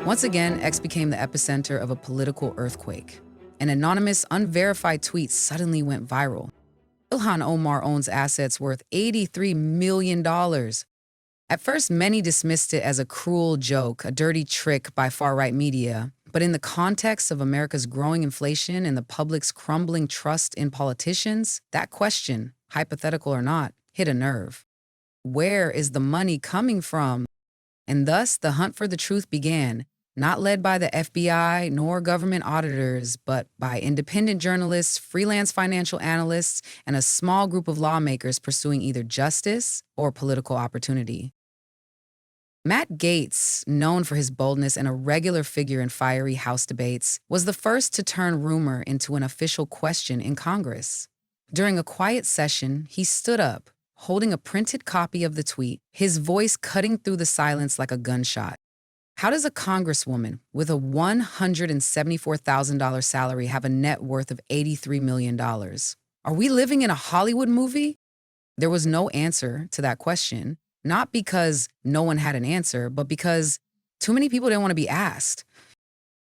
Once again, X became the epicenter of a political earthquake. An anonymous, unverified tweet suddenly went viral. Ilhan Omar owns assets worth $83 million. At first, many dismissed it as a cruel joke, a dirty trick by far-right media. But in the context of America's growing inflation and the public's crumbling trust in politicians, that question, hypothetical or not, hit a nerve. Where is the money coming from? And thus, the hunt for the truth began, not led by the FBI nor government auditors, but by independent journalists, freelance financial analysts, and a small group of lawmakers pursuing either justice or political opportunity. Matt Gaetz, known for his boldness and a regular figure in fiery House debates, was the first to turn rumor into an official question in Congress. During a quiet session, he stood up, holding a printed copy of the tweet, his voice cutting through the silence like a gunshot. How does a congresswoman with a $174,000 salary have a net worth of $83 million? Are we living in a Hollywood movie? There was no answer to that question, not because no one had an answer, but because too many people didn't want to be asked.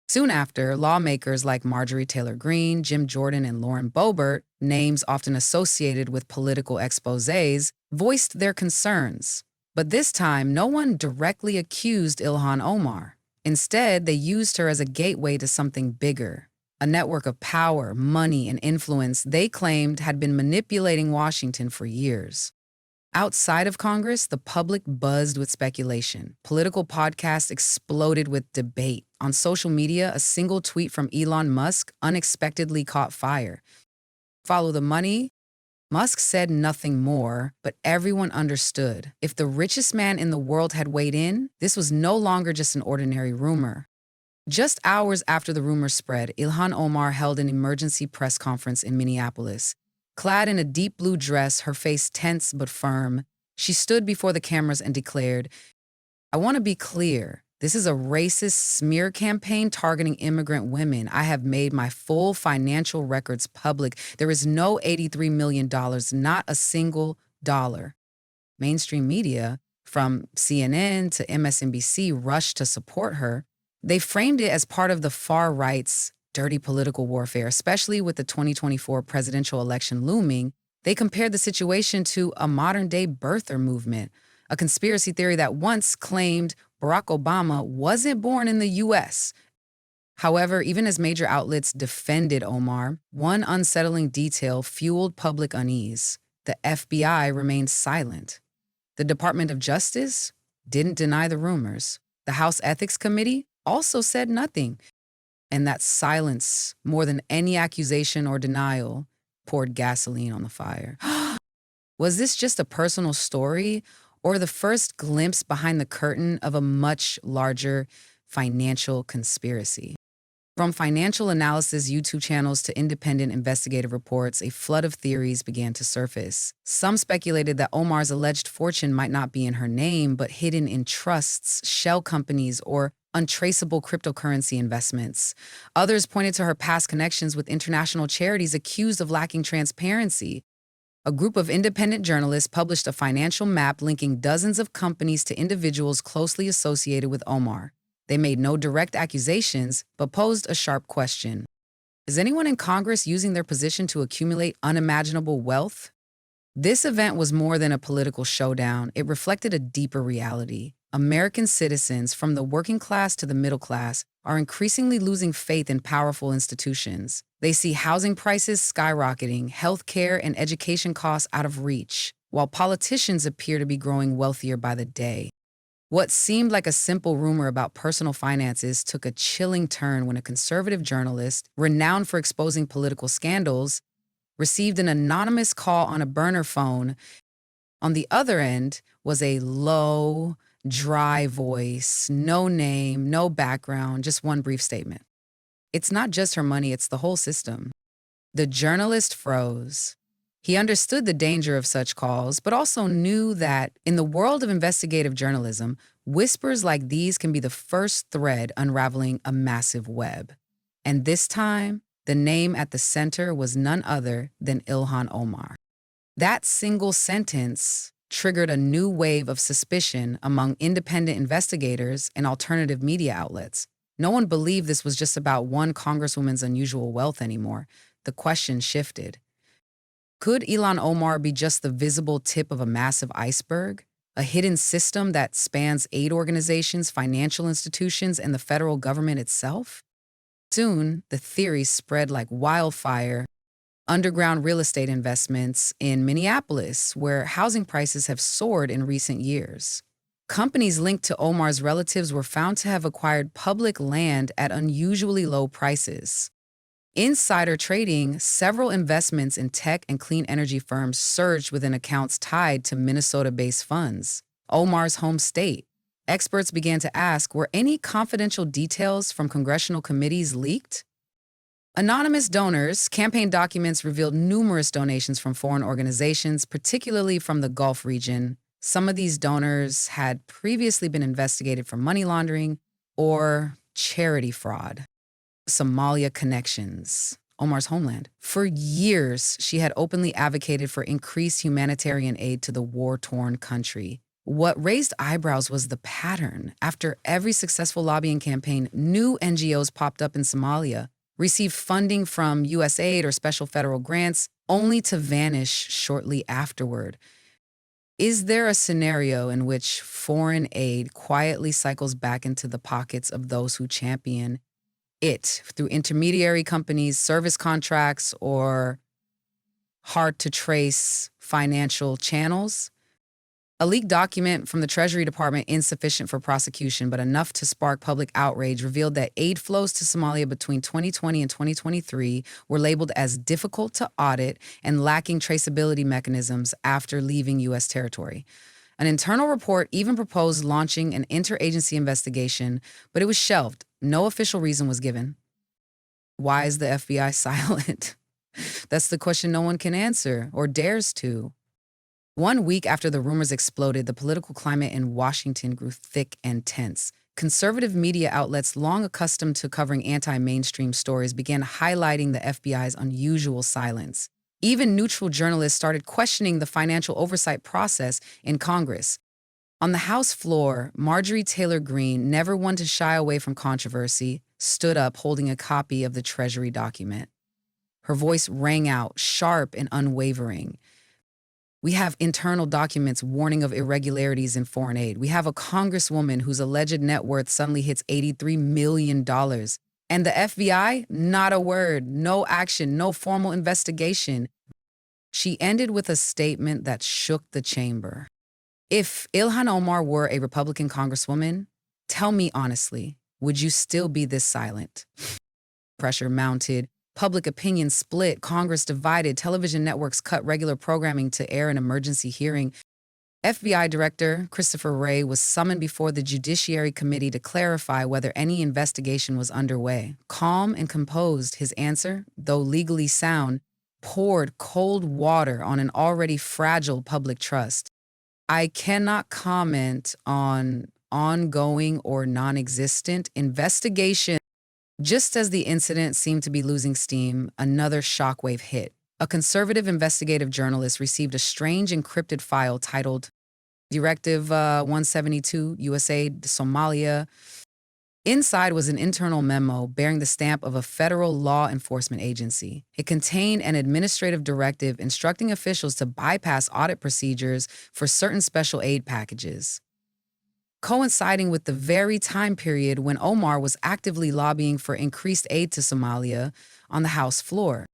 Soon after, lawmakers like Marjorie Taylor Greene, Jim Jordan, and Lauren Boebert, names often associated with political exposés, voiced their concerns. But this time, no one directly accused Ilhan Omar. Instead, they used her as a gateway to something bigger, a network of power, money, and influence they claimed had been manipulating Washington for years. Outside of Congress, the public buzzed with speculation. Political podcasts exploded with debate. On social media, a single tweet from Elon Musk unexpectedly caught fire. Follow the money? Musk said nothing more, but everyone understood. If the richest man in the world had weighed in, this was no longer just an ordinary rumor. Just hours after the rumor spread, Ilhan Omar held an emergency press conference in Minneapolis. Clad in a deep blue dress, her face tense but firm, she stood before the cameras and declared, "I want to be clear. This is a racist smear campaign targeting immigrant women. I have made my full financial records public. There is no $83 million, not a single dollar." Mainstream media, from CNN to MSNBC, rushed to support her. They framed it as part of the far right's dirty political warfare, especially with the 2024 presidential election looming. They compared the situation to a modern-day birther movement, a conspiracy theory that once claimed Barack Obama wasn't born in the U.S. However, even as major outlets defended Omar, one unsettling detail fueled public unease. The FBI remained silent. The Department of Justice didn't deny the rumors. The House Ethics Committee also said nothing. And that silence, more than any accusation or denial, poured gasoline on the fire. Was this just a personal story, or the first glimpse behind the curtain of a much larger financial conspiracy? From financial analysis YouTube channels to independent investigative reports, a flood of theories began to surface. Some speculated that Omar's alleged fortune might not be in her name, but hidden in trusts, shell companies, or untraceable cryptocurrency investments. Others pointed to her past connections with international charities accused of lacking transparency. A group of independent journalists published a financial map linking dozens of companies to individuals closely associated with Omar. They made no direct accusations, but posed a sharp question. Is anyone in Congress using their position to accumulate unimaginable wealth? This event was more than a political showdown. It reflected a deeper reality. American citizens, from the working class to the middle class, are increasingly losing faith in powerful institutions. They see housing prices skyrocketing, healthcare and education costs out of reach, while politicians appear to be growing wealthier by the day. What seemed like a simple rumor about personal finances took a chilling turn when a conservative journalist, renowned for exposing political scandals, received an anonymous call on a burner phone. On the other end was a low, dry voice, no name, no background, just one brief statement. "It's not just her money, it's the whole system." The journalist froze. He understood the danger of such calls, but also knew that in the world of investigative journalism, whispers like these can be the first thread unraveling a massive web. And this time, the name at the center was none other than Ilhan Omar. That single sentence triggered a new wave of suspicion among independent investigators and alternative media outlets. No one believed this was just about one congresswoman's unusual wealth anymore. The question shifted. Could Ilhan Omar be just the visible tip of a massive iceberg? A hidden system that spans aid organizations, financial institutions, and the federal government itself? Soon, the theory spread like wildfire. Underground real estate investments in Minneapolis, where housing prices have soared in recent years. Companies linked to Omar's relatives were found to have acquired public land at unusually low prices. Insider trading, several investments in tech and clean energy firms surged within accounts tied to Minnesota-based funds, Omar's home state. Experts began to ask, were any confidential details from congressional committees leaked? Anonymous donors, campaign documents revealed numerous donations from foreign organizations, particularly from the Gulf region. Some of these donors had previously been investigated for money laundering or charity fraud. Somalia connections, Omar's homeland. For years, she had openly advocated for increased humanitarian aid to the war-torn country. What raised eyebrows was the pattern. After every successful lobbying campaign, new NGOs popped up in Somalia, received funding from USAID or special federal grants, only to vanish shortly afterward. Is there a scenario in which foreign aid quietly cycles back into the pockets of those who champion it through intermediary companies, service contracts, or hard-to-trace financial channels? A leaked document from the Treasury Department, insufficient for prosecution but enough to spark public outrage, revealed that aid flows to Somalia between 2020 and 2023 were labeled as difficult to audit and lacking traceability mechanisms after leaving U.S. territory. An internal report even proposed launching an interagency investigation, but it was shelved. No official reason was given. Why is the FBI silent? That's the question no one can answer or dares to. 1 week after the rumors exploded, the political climate in Washington grew thick and tense. Conservative media outlets, long accustomed to covering anti-mainstream stories, began highlighting the FBI's unusual silence. Even neutral journalists started questioning the financial oversight process in Congress. On the House floor, Marjorie Taylor Greene, never one to shy away from controversy, stood up holding a copy of the Treasury document. Her voice rang out, sharp and unwavering. We have internal documents warning of irregularities in foreign aid. We have a congresswoman whose alleged net worth suddenly hits $83 million. And the FBI, not a word, no action, no formal investigation. She ended with a statement that shook the chamber. If Ilhan Omar were a Republican congresswoman, tell me honestly, would you still be this silent? Pressure mounted. Public opinion split, Congress divided, television networks cut regular programming to air an emergency hearing. FBI Director Christopher Wray was summoned before the Judiciary Committee to clarify whether any investigation was underway. Calm and composed, his answer, though legally sound, poured cold water on an already fragile public trust. I cannot comment on ongoing or non-existent investigation. Just as the incident seemed to be losing steam, another shockwave hit. A conservative investigative journalist received a strange encrypted file titled Directive 172, USAID, Somalia. Inside was an internal memo bearing the stamp of a federal law enforcement agency. It contained an administrative directive instructing officials to bypass audit procedures for certain special aid packages, coinciding with the very time period when Omar was actively lobbying for increased aid to Somalia on the House floor.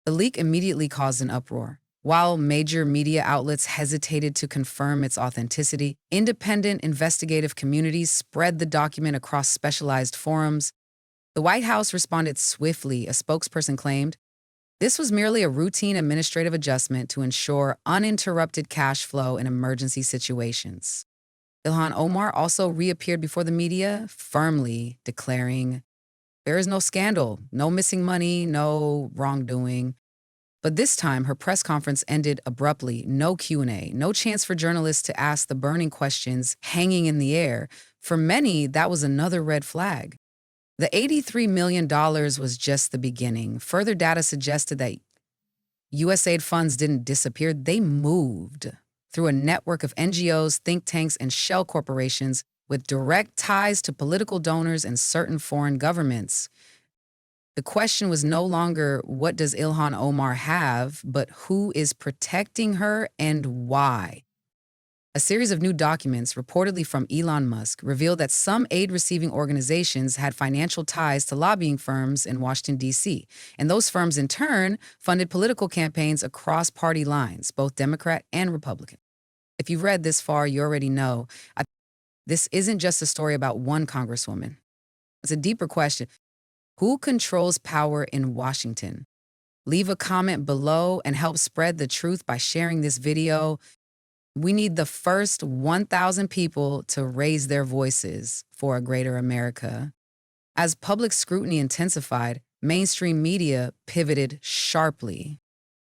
The leak immediately caused an uproar. While major media outlets hesitated to confirm its authenticity, independent investigative communities spread the document across specialized forums. The White House responded swiftly, a spokesperson claimed. This was merely a routine administrative adjustment to ensure uninterrupted cash flow in emergency situations. Ilhan Omar also reappeared before the media, firmly declaring, there is no scandal, no missing money, no wrongdoing. But this time, her press conference ended abruptly, no Q&A, no chance for journalists to ask the burning questions hanging in the air. For many, that was another red flag. The $83 million was just the beginning. Further data suggested that USAID funds didn't disappear, they moved. through a network of NGOs, think tanks, and shell corporations with direct ties to political donors and certain foreign governments. The question was no longer what does Ilhan Omar have, but who is protecting her and why. A series of new documents, reportedly from Elon Musk, revealed that some aid-receiving organizations had financial ties to lobbying firms in Washington, D.C., and those firms, in turn, funded political campaigns across party lines, both Democrat and Republican. If you've read this far, you already know this isn't just a story about one congresswoman. It's a deeper question. Who controls power in Washington? Leave a comment below and help spread the truth by sharing this video. We need the first 1,000 people to raise their voices for a greater America. As public scrutiny intensified, mainstream media pivoted sharply.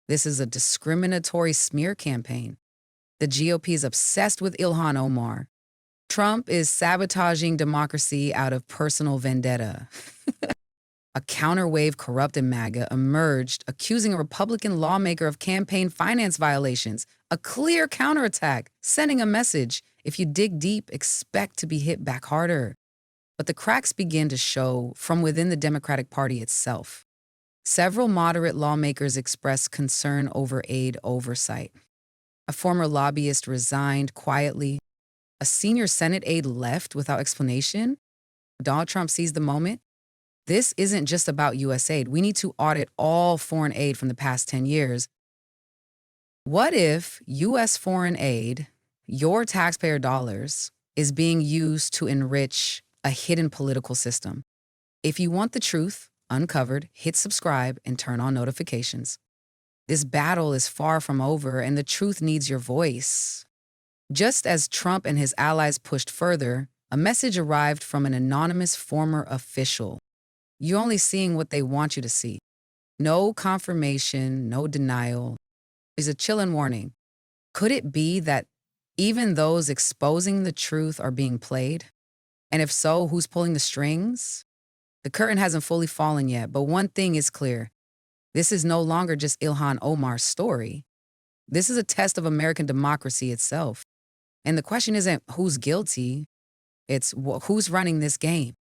This is a discriminatory smear campaign. The GOP is obsessed with Ilhan Omar. Trump is sabotaging democracy out of personal vendetta. A counterwave corrupted MAGA emerged, accusing a Republican lawmaker of campaign finance violations, a clear counterattack, sending a message: if you dig deep, expect to be hit back harder. But the cracks began to show from within the Democratic Party itself. Several moderate lawmakers expressed concern over aid oversight. A former lobbyist resigned quietly. A senior Senate aide left without explanation. Donald Trump seized the moment. This isn't just about U.S. aid. We need to audit all foreign aid from the past 10 years. What if U.S. foreign aid, your taxpayer dollars, is being used to enrich a hidden political system? If you want the truth uncovered, hit subscribe and turn on notifications. This battle is far from over, and the truth needs your voice. Just as Trump and his allies pushed further, a message arrived from an anonymous former official. You're only seeing what they want you to see. No confirmation, no denial. It's a chilling warning. Could it be that even those exposing the truth are being played? And if so, who's pulling the strings? The curtain hasn't fully fallen yet, but one thing is clear. This is no longer just Ilhan Omar's story. This is a test of American democracy itself. And the question isn't who's guilty, it's who's running this game.